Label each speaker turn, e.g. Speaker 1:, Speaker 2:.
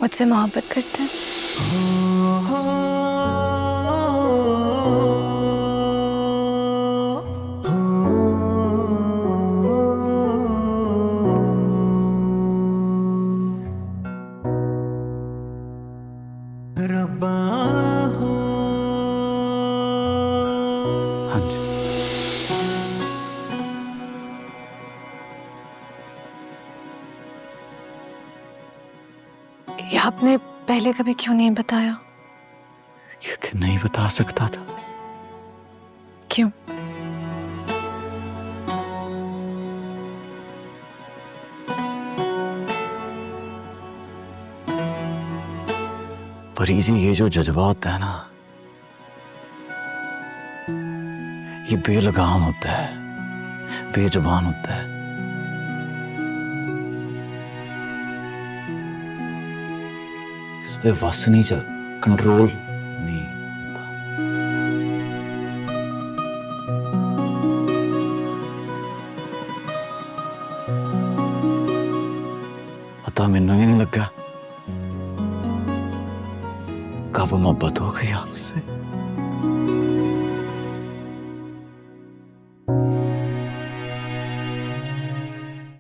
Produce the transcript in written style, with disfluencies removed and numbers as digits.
Speaker 1: मुझसे मोहब्बत करते हैं?
Speaker 2: हाँ जी।
Speaker 1: ये आपने पहले कभी क्यों नहीं बताया?
Speaker 2: क्योंकि नहीं बता सकता था।
Speaker 1: क्यों?
Speaker 2: परीजी, ये जो जज्बा होता है ना, ये बेलगाम होता है, बेजुबान होता है। इस पे वस नहीं चल, कंट्रोल नहीं होता। पता मैनू ही नहीं लगा कब मोहब्बत हो गई आपसे।